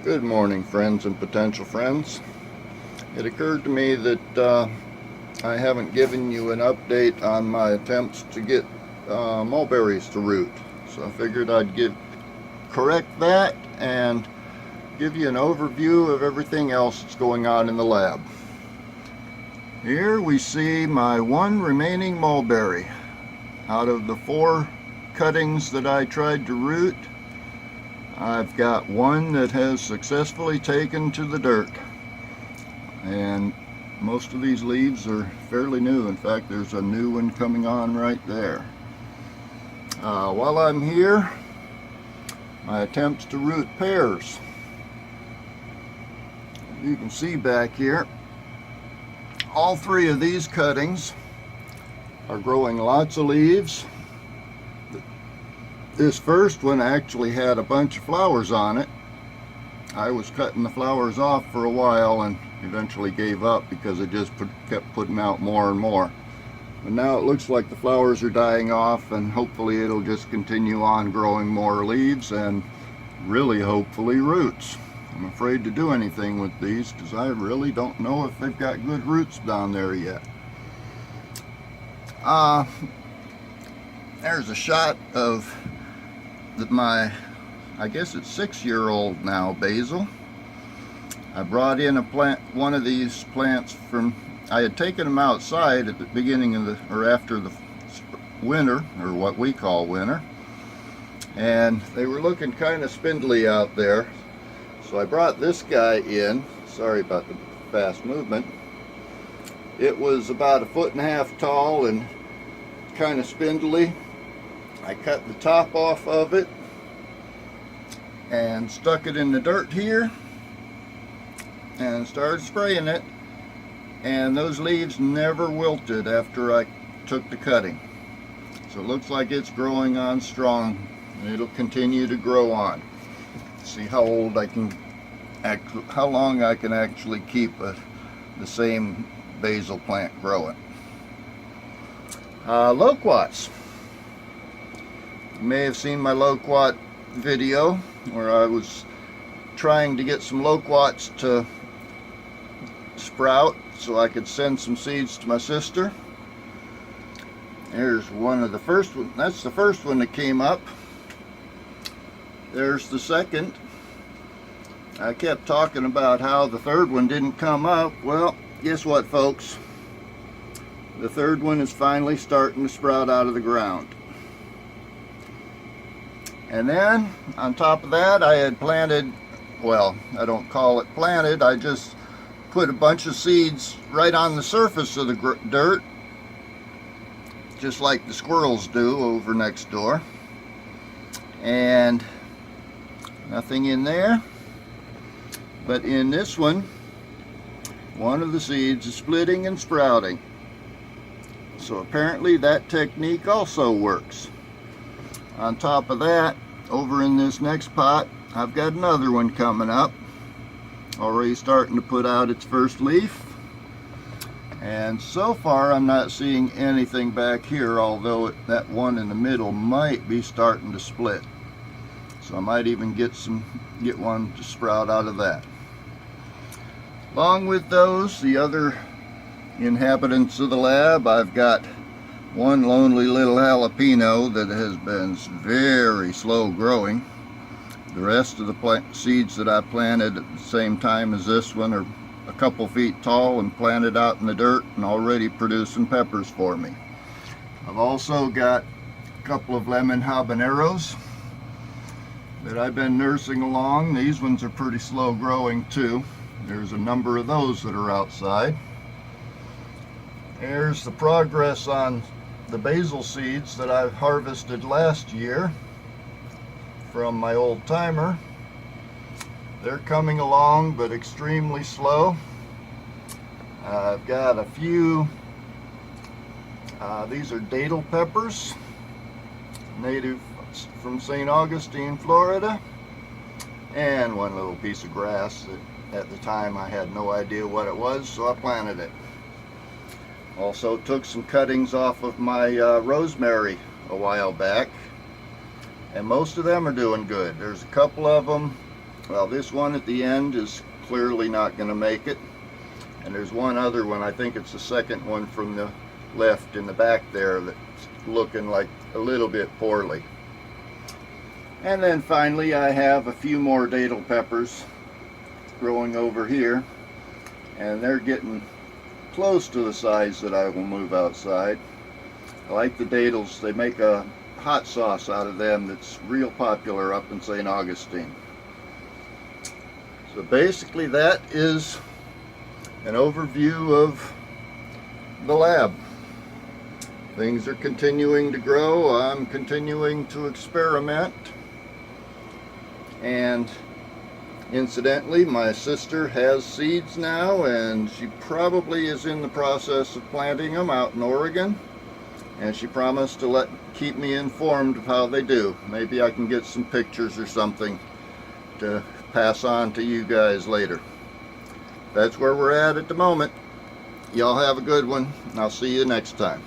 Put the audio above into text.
Good morning, friends and potential friends. It occurred to me that I haven't given you an update on my attempts to get mulberries to root. So I figured I'd correct that and give you an overview of everything else that's going on in the lab. Here we see my one remaining mulberry. Out of the 4 cuttings that I tried to root, I've got one that has successfully taken to the dirt, and most of these leaves are fairly new. In fact, there's a new one coming on right there. While I'm here, my attempts to root pears. You can see back here, all 3 of these cuttings are growing lots of leaves. This first one actually had a bunch of flowers on it. I was cutting the flowers off for a while and eventually gave up because it just kept putting out more and more. But now it looks like the flowers are dying off, and hopefully it'll just continue on growing more leaves and really hopefully roots. I'm afraid to do anything with these because I really don't know if they've got good roots down there yet. There's a shot of my, I guess it's 6-year-old now, basil. I brought in one of these plants from, I had taken them outside at the beginning of after the winter, or what we call winter, and they were looking kind of spindly out there. So I brought this guy in. Sorry about the fast movement. It was about 1.5 feet tall and kind of spindly. I cut the top off of it and stuck it in the dirt here and started spraying it, and those leaves never wilted after I took the cutting. So it looks like it's growing on strong, and it'll continue to grow on. See how long I can actually keep the same basil plant growing. Loquats. You may have seen my loquat video where I was trying to get some loquats to sprout so I could send some seeds to my sister. There's one of the first one. That's the first one that came up. There's the second. I kept talking about how the third one didn't come up. Well, guess what, folks? The third one is finally starting to sprout out of the ground. And then on top of that, I had planted, well, I don't call it planted, I just put a bunch of seeds right on the surface of the dirt, just like the squirrels do over next door, and nothing in there. But in this one of the seeds is splitting and sprouting. So apparently that technique also works. On top of that, over in this next pot, I've got another one coming up, already starting to put out its first leaf. And so far I'm not seeing anything back here, although that one in the middle might be starting to split. So I might even get one to sprout out of that. Along with those, the other inhabitants of the lab, I've got one lonely little jalapeno that has been very slow growing. The rest of the seeds that I planted at the same time as this one are a couple feet tall and planted out in the dirt and already producing peppers for me. I've also got a couple of lemon habaneros that I've been nursing along. These ones are pretty slow growing too. There's a number of those that are outside. There's the progress on the basil seeds that I've harvested last year from my old timer. They're coming along, but extremely slow. I've got a few, these are datil peppers, native from St. Augustine, Florida, and one little piece of grass that at the time I had no idea what it was, so I planted it. Also took some cuttings off of my rosemary a while back, and most of them are doing good. There's a couple of them Well, this one at the end is clearly not going to make it. And there's one other one, I think it's the second one from the left in the back there, that's looking like a little bit poorly. And then finally I have a few more datil peppers growing over here, and they're getting close to the size that I will move outside. I like the datils. They make a hot sauce out of them that's real popular up in St. Augustine. So basically that is an overview of the lab. Things are continuing to grow. I'm continuing to experiment. And incidentally, my sister has seeds now, and she probably is in the process of planting them out in Oregon. And she promised to keep me informed of how they do. Maybe I can get some pictures or something to pass on to you guys later. That's where we're at the moment. Y'all have a good one, and I'll see you next time.